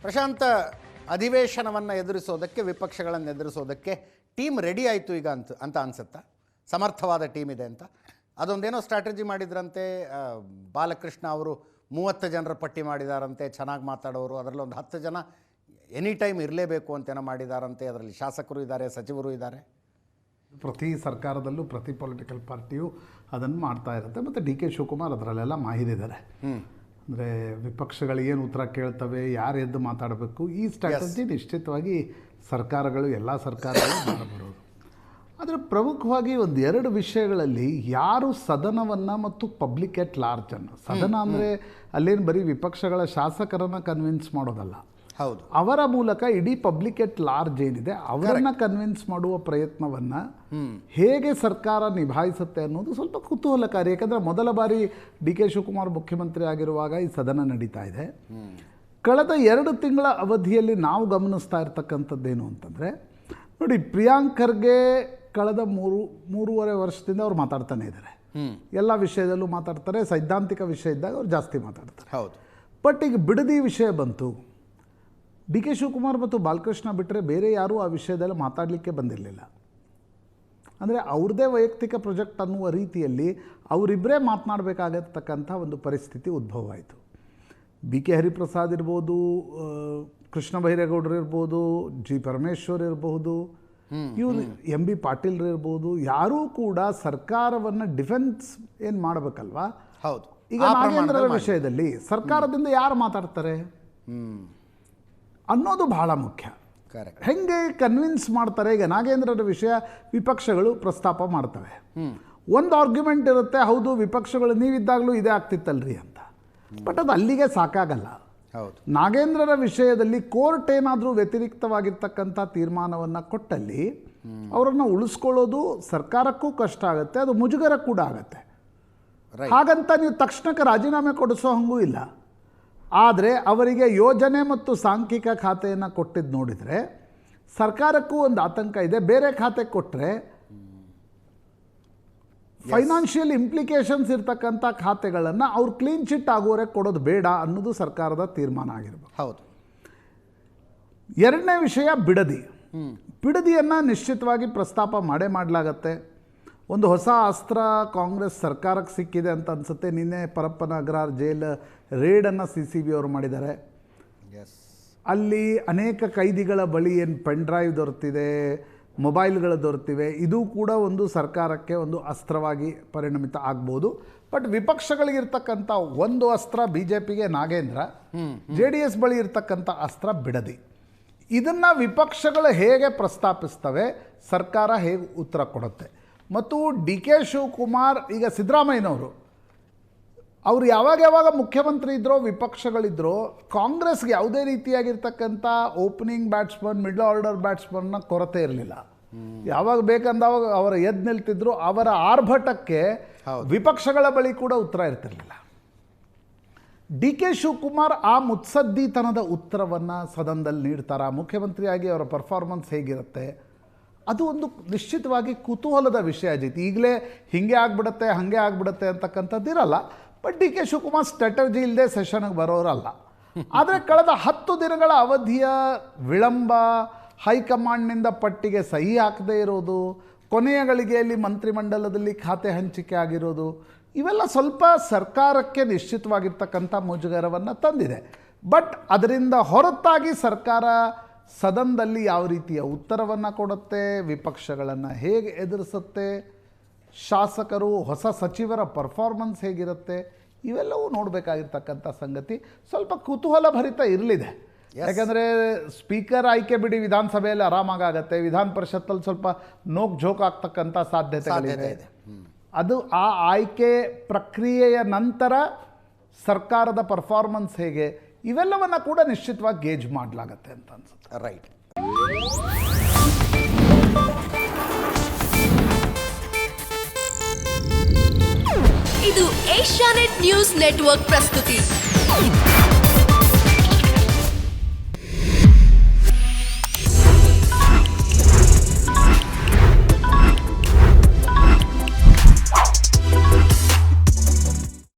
ಪ್ರಶಾಂತ್, ಅಧಿವೇಶನವನ್ನು ಎದುರಿಸೋದಕ್ಕೆ, ವಿಪಕ್ಷಗಳನ್ನು ಎದುರಿಸೋದಕ್ಕೆ team ready ಆಯಿತು ಈಗ ಅಂತ ಅನಿಸುತ್ತಾ? ಸಮರ್ಥವಾದ ಟೀಮ್ ಇದೆ ಅಂತ ಅದೊಂದೇನೋ ಸ್ಟ್ರಾಟಜಿ ಮಾಡಿದ್ರಂತೆ. ಬಾಲಕೃಷ್ಣ ಅವರು 30 ಜನರ ಪಟ್ಟಿ ಮಾಡಿದಾರಂತೆ, ಚೆನ್ನಾಗಿ ಮಾತಾಡೋರು. ಅದರಲ್ಲಿ ಒಂದು 10 ಜನ ಎನಿ ಟೈಮ್ ಇರಲೇಬೇಕು ಅಂತೇನೋ ಮಾಡಿದಾರಂತೆ. ಅದರಲ್ಲಿ ಶಾಸಕರು ಇದ್ದಾರೆ, ಸಚಿವರು ಇದ್ದಾರೆ. ಪ್ರತಿ ಸರ್ಕಾರದಲ್ಲೂ ಪ್ರತಿ ಪೊಲಿಟಿಕಲ್ ಪಾರ್ಟಿಯು ಅದನ್ನು ಮಾಡ್ತಾ ಇರುತ್ತೆ. ಮತ್ತು ಡಿ ಕೆ ಶಿವಕುಮಾರ್ ಅದರಲ್ಲೆಲ್ಲ ಮಾಹಿರಿದ್ದಾರೆ. ಅಂದರೆ ವಿಪಕ್ಷಗಳಿಗೇನು ಉತ್ತರ ಕೇಳ್ತವೆ, ಯಾರು ಎದ್ದು ಮಾತಾಡಬೇಕು, ಈ ಸ್ಟ್ರಾಟಜಿ ನಿಶ್ಚಿತವಾಗಿ ಸರ್ಕಾರಗಳು, ಎಲ್ಲ ಸರ್ಕಾರಗಳು ಮಾಡಬರೋದು. ಆದರೆ ಪ್ರಮುಖವಾಗಿ ಒಂದು 2 ವಿಷಯಗಳಲ್ಲಿ ಯಾರು ಸದನವನ್ನು ಮತ್ತು ಪಬ್ಲಿಕ್ ಎಟ್ ಲಾರ್ಜನ್ನು, ಸದನ ಅಂದರೆ ಅಲ್ಲೇನು ಬರೀ ವಿಪಕ್ಷಗಳ ಶಾಸಕರನ್ನು ಕನ್ವಿನ್ಸ್ ಮಾಡೋದಲ್ಲ, ಹೌದು, ಅವರ ಮೂಲಕ ಇಡೀ ಪಬ್ಲಿಕ್ ಎಟ್ ಲಾರ್ಜ್ ಏನಿದೆ ಅವರನ್ನು ಕನ್ವಿನ್ಸ್ ಮಾಡುವ ಪ್ರಯತ್ನವನ್ನು ಹೇಗೆ ಸರ್ಕಾರ ನಿಭಾಯಿಸುತ್ತೆ ಅನ್ನೋದು ಸ್ವಲ್ಪ ಕುತೂಹಲಕಾರಿ. ಯಾಕಂದರೆ ಮೊದಲ ಬಾರಿ ಡಿ ಕೆ ಶಿವಕುಮಾರ್ ಮುಖ್ಯಮಂತ್ರಿ ಆಗಿರುವಾಗ ಈ ಸದನ ನಡೀತಾ ಇದೆ. ಕಳೆದ 2 ತಿಂಗಳ ಅವಧಿಯಲ್ಲಿ ನಾವು ಗಮನಿಸ್ತಾ ಇರ್ತಕ್ಕಂಥದ್ದೇನು ಅಂತಂದರೆ, ನೋಡಿ, ಪ್ರಿಯಾಂಕ್ ಖರ್ಗೆ ಕಳೆದ 3.5 ವರ್ಷದಿಂದ ಅವ್ರು ಮಾತಾಡ್ತಾನೆ ಇದ್ದಾರೆ. ಎಲ್ಲ ವಿಷಯದಲ್ಲೂ ಮಾತಾಡ್ತಾರೆ, ಸೈದ್ಧಾಂತಿಕ ವಿಷಯ ಇದ್ದಾಗ ಅವ್ರು ಜಾಸ್ತಿ ಮಾತಾಡ್ತಾರೆ. ಹೌದು. ಬಟ್ ಈಗ ಬಿಡದಿ ವಿಷಯ ಬಂತು, ಡಿ ಕೆ ಶಿವಕುಮಾರ್ ಮತ್ತು ಬಾಲಕೃಷ್ಣ ಬಿಟ್ಟರೆ ಬೇರೆ ಯಾರೂ ಆ ವಿಷಯದಲ್ಲಿ ಮಾತಾಡಲಿಕ್ಕೆ ಬಂದಿರಲಿಲ್ಲ. ಅಂದರೆ ಅವ್ರದ್ದೇ ವೈಯಕ್ತಿಕ ಪ್ರಾಜೆಕ್ಟ್ ಅನ್ನುವ ರೀತಿಯಲ್ಲಿ ಅವರಿಬ್ಬರೇ ಮಾತನಾಡಬೇಕಾಗತಕ್ಕಂಥ ಒಂದು ಪರಿಸ್ಥಿತಿ ಉದ್ಭವ ಆಯಿತು. ಬಿ ಕೆ ಹರಿಪ್ರಸಾದ್ ಇರ್ಬೋದು, ಕೃಷ್ಣ ಬೈರೇಗೌಡರು ಇರ್ಬೋದು, ಜಿ ಪರಮೇಶ್ವರ್ ಇರಬಹುದು, ಇವರು ಎಂ ಬಿ ಪಾಟೀಲ್ರು ಇರ್ಬೋದು, ಯಾರೂ ಕೂಡ ಸರ್ಕಾರವನ್ನು ಡಿಫೆನ್ಸ್ ಏನು ಮಾಡಬೇಕಲ್ವಾ? ಹೌದು. ಈಗ ನಾಗೇಂದ್ರರ ವಿಷಯದಲ್ಲಿ ಸರ್ಕಾರದಿಂದ ಯಾರು ಮಾತಾಡ್ತಾರೆ ಅನ್ನೋದು ಬಹಳ ಮುಖ್ಯ. ಹೆಂಗೆ ಕನ್ವಿನ್ಸ್ ಮಾಡ್ತಾರೆ? ಈಗ ನಾಗೇಂದ್ರರ ವಿಷಯ ವಿಪಕ್ಷಗಳು ಪ್ರಸ್ತಾಪ ಮಾಡ್ತವೆ. ಒಂದು ಆರ್ಗ್ಯುಮೆಂಟ್ ಇರುತ್ತೆ, ಹೌದು ವಿಪಕ್ಷಗಳು ನೀವಿದ್ದಾಗಲೂ ಇದೇ ಆಗ್ತಿತ್ತಲ್ರಿ ಅಂತ. ಬಟ್ ಅದು ಅಲ್ಲಿಗೆ ಸಾಕಾಗಲ್ಲ. ಹೌದು. ನಾಗೇಂದ್ರರ ವಿಷಯದಲ್ಲಿ ಕೋರ್ಟ್ ಏನಾದರೂ ವ್ಯತಿರಿಕ್ತವಾಗಿರ್ತಕ್ಕಂಥ ತೀರ್ಮಾನವನ್ನು ಕೊಟ್ಟಲ್ಲಿ ಅವರನ್ನು ಉಳಿಸ್ಕೊಳ್ಳೋದು ಸರ್ಕಾರಕ್ಕೂ ಕಷ್ಟ ಆಗುತ್ತೆ, ಅದು ಮುಜುಗರ ಕೂಡ ಆಗುತ್ತೆ. ಹಾಗಂತ ನೀವು ತಕ್ಷಣಕ್ಕೆ ರಾಜೀನಾಮೆ ಕೊಡಿಸೋ ಹಂಗೂ ಇಲ್ಲ. ಆದರೆ ಅವರಿಗೆ ಯೋಜನೆ ಮತ್ತು ಸಾಂಖ್ಯಿಕ ಖಾತೆಯನ್ನು ಕೊಟ್ಟಿದ್ದು ನೋಡಿದರೆ ಸರ್ಕಾರಕ್ಕೂ ಒಂದು ಆತಂಕ ಇದೆ. ಬೇರೆ ಖಾತೆ ಕೊಟ್ಟರೆ ಫೈನಾನ್ಷಿಯಲ್ ಇಂಪ್ಲಿಕೇಶನ್ಸ್ ಇರ್ತಕ್ಕಂಥ ಖಾತೆಗಳನ್ನು ಅವ್ರು ಕ್ಲೀನ್ ಚಿಟ್ ಆಗೋವರೆಗೆ ಕೊಡೋದು ಬೇಡ ಅನ್ನೋದು ಸರ್ಕಾರದ ತೀರ್ಮಾನ ಆಗಿರ್ಬೋದು. ಹೌದು. 2ನೇ ವಿಷಯ ಬಿಡದಿಯನ್ನು ನಿಶ್ಚಿತವಾಗಿ ಪ್ರಸ್ತಾಪ ಮಾಡಲಾಗತ್ತೆ. ಒಂದು ಹೊಸ ಅಸ್ತ್ರ ಕಾಂಗ್ರೆಸ್ ಸರ್ಕಾರಕ್ಕೆ ಸಿಕ್ಕಿದೆ ಅಂತ ಅನಿಸುತ್ತೆ. ನಿನ್ನೆ ಪರಪ್ಪನ ಅಗ್ರಹಾರ ಜೈಲ್ ರೇಡನ್ನು CCB ಅವರು ಮಾಡಿದ್ದಾರೆ. ಅಲ್ಲಿ ಅನೇಕ ಕೈದಿಗಳ ಬಳಿ ಏನು ಪೆನ್ ಡ್ರೈವ್ ದೊರೆತಿದೆ, ಮೊಬೈಲ್ಗಳು ದೊರೆತಿವೆ. ಇದು ಕೂಡ ಒಂದು ಸರ್ಕಾರಕ್ಕೆ ಒಂದು ಅಸ್ತ್ರವಾಗಿ ಪರಿಣಮಿತ ಆಗ್ಬೋದು. ಬಟ್ ವಿಪಕ್ಷಗಳಿಗಿರ್ತಕ್ಕಂಥ ಒಂದು ಅಸ್ತ್ರ BJPಗೆ ನಾಗೇಂದ್ರ, JDS ಬಳಿ ಇರ್ತಕ್ಕಂಥ ಅಸ್ತ್ರ ಬಿಡದಿ. ಇದನ್ನು ವಿಪಕ್ಷಗಳು ಹೇಗೆ ಪ್ರಸ್ತಾಪಿಸ್ತವೆ, ಸರ್ಕಾರ ಹೇಗೆ ಉತ್ತರ ಕೊಡುತ್ತೆ. ಮತ್ತು ಡಿ ಕೆ ಶಿವಕುಮಾರ್, ಈಗ ಸಿದ್ದರಾಮಯ್ಯನವರು, ಅವರು ಯಾವಾಗ ಮುಖ್ಯಮಂತ್ರಿ ಇದ್ರೋ, ವಿಪಕ್ಷಗಳಿದ್ರೋ, ಕಾಂಗ್ರೆಸ್ಗೆ ಯಾವುದೇ ರೀತಿಯಾಗಿರ್ತಕ್ಕಂಥ ಓಪನಿಂಗ್ ಬ್ಯಾಟ್ಸ್ಮನ್, ಮಿಡ್ಲ್ ಆರ್ಡರ್ ಬ್ಯಾಟ್ಸ್ಮನ್ನ ಕೊರತೆ ಇರಲಿಲ್ಲ. ಯಾವಾಗ ಬೇಕಂದವಾಗ ಅವರು ಎದ್ದು ನಿಲ್ತಿದ್ರು. ಅವರ ಆರ್ಭಟಕ್ಕೆ ವಿಪಕ್ಷಗಳ ಬಳಿ ಕೂಡ ಉತ್ತರ ಇರ್ತಿರಲಿಲ್ಲ. ಡಿ ಕೆ ಶಿವಕುಮಾರ್ ಆ ಮುತ್ಸದ್ದಿತನದ ಉತ್ತರವನ್ನು ಸದನದಲ್ಲಿ ನೀಡ್ತಾರಾ? ಮುಖ್ಯಮಂತ್ರಿಯಾಗಿ ಅವರ ಪರ್ಫಾರ್ಮೆನ್ಸ್ ಹೇಗಿರುತ್ತೆ? ಅದು ಒಂದು ನಿಶ್ಚಿತವಾಗಿ ಕುತೂಹಲದ ವಿಷಯ ಅಜಿತ್. ಈಗಲೇ ಹಿಂಗೆ ಆಗ್ಬಿಡುತ್ತೆ, ಹಾಗೆ ಆಗ್ಬಿಡುತ್ತೆ ಅಂತಕ್ಕಂಥದ್ದಿರಲ್ಲ. But D K Shivakumar strategy ಇಲ್ಲದೆ ಸೆಷನ್ಗೆ ಬರೋರಲ್ಲ. ಆದರೆ ಕಳೆದ 10 ದಿನಗಳ ಅವಧಿಯ ವಿಳಂಬ, ಹೈಕಮಾಂಡ್ನಿಂದ ಪಟ್ಟಿಗೆ ಸಹಿ ಹಾಕದೇ ಇರೋದು, ಕೊನೆಯ ಗಳಿಗೆಯಲ್ಲಿ ಮಂತ್ರಿಮಂಡಲದಲ್ಲಿ ಖಾತೆ ಹಂಚಿಕೆ ಆಗಿರೋದು, ಇವೆಲ್ಲ ಸ್ವಲ್ಪ ಸರ್ಕಾರಕ್ಕೆ ನಿಶ್ಚಿತವಾಗಿರ್ತಕ್ಕಂಥ ಮುಜುಗರವನ್ನು ತಂದಿದೆ. ಬಟ್ ಅದರಿಂದ ಹೊರತಾಗಿ ಸರ್ಕಾರ ಸದನದಲ್ಲಿ ಯಾವ ರೀತಿಯ ಉತ್ತರವನ್ನು ಕೊಡುತ್ತೆ, ವಿಪಕ್ಷಗಳನ್ನು ಹೇಗೆ ಎದುರಿಸುತ್ತೆ, ಶಾಸಕರು, ಹೊಸ ಸಚಿವರ ಪರ್ಫಾರ್ಮೆನ್ಸ್ ಹೇಗಿರುತ್ತೆ, ಇವೆಲ್ಲವೂ ನೋಡಬೇಕಾಗಿರ್ತಕ್ಕಂಥ ಸಂಗತಿ. ಸ್ವಲ್ಪ ಕುತೂಹಲ ಭರಿತ ಇರಲಿದೆ. ಯಾಕಂದರೆ ಸ್ಪೀಕರ್ ಆಯ್ಕೆ ಬಿಡಿ, ವಿಧಾನಸಭೆಯಲ್ಲಿ ಆರಾಮಾಗತ್ತೆ. ವಿಧಾನ ಪರಿಷತ್ತಲ್ಲಿ ಸ್ವಲ್ಪ ನೋಕ್ ಜೋಕ್ ಆಗ್ತಕ್ಕಂಥ ಸಾಧ್ಯತೆಗಳಿದೆ. ಅದು ಆ ಆಯ್ಕೆ ಪ್ರಕ್ರಿಯೆಯ ನಂತರ ಸರ್ಕಾರದ ಪರ್ಫಾರ್ಮೆನ್ಸ್ ಹೇಗೆ, ಇವೆಲ್ಲವನ್ನು ಕೂಡ ನಿಶ್ಚಿತವಾಗಿ ಗೇಜ್ ಮಾಡಲಾಗತ್ತೆ ಅಂತ ಅನ್ಸುತ್ತೆ. ರೈಟ್. ಇದು ಏಷ್ಯಾನೆಟ್ ನ್ಯೂಸ್ ನೆಟ್ವರ್ಕ್ ಪ್ರಸ್ತುತಿ.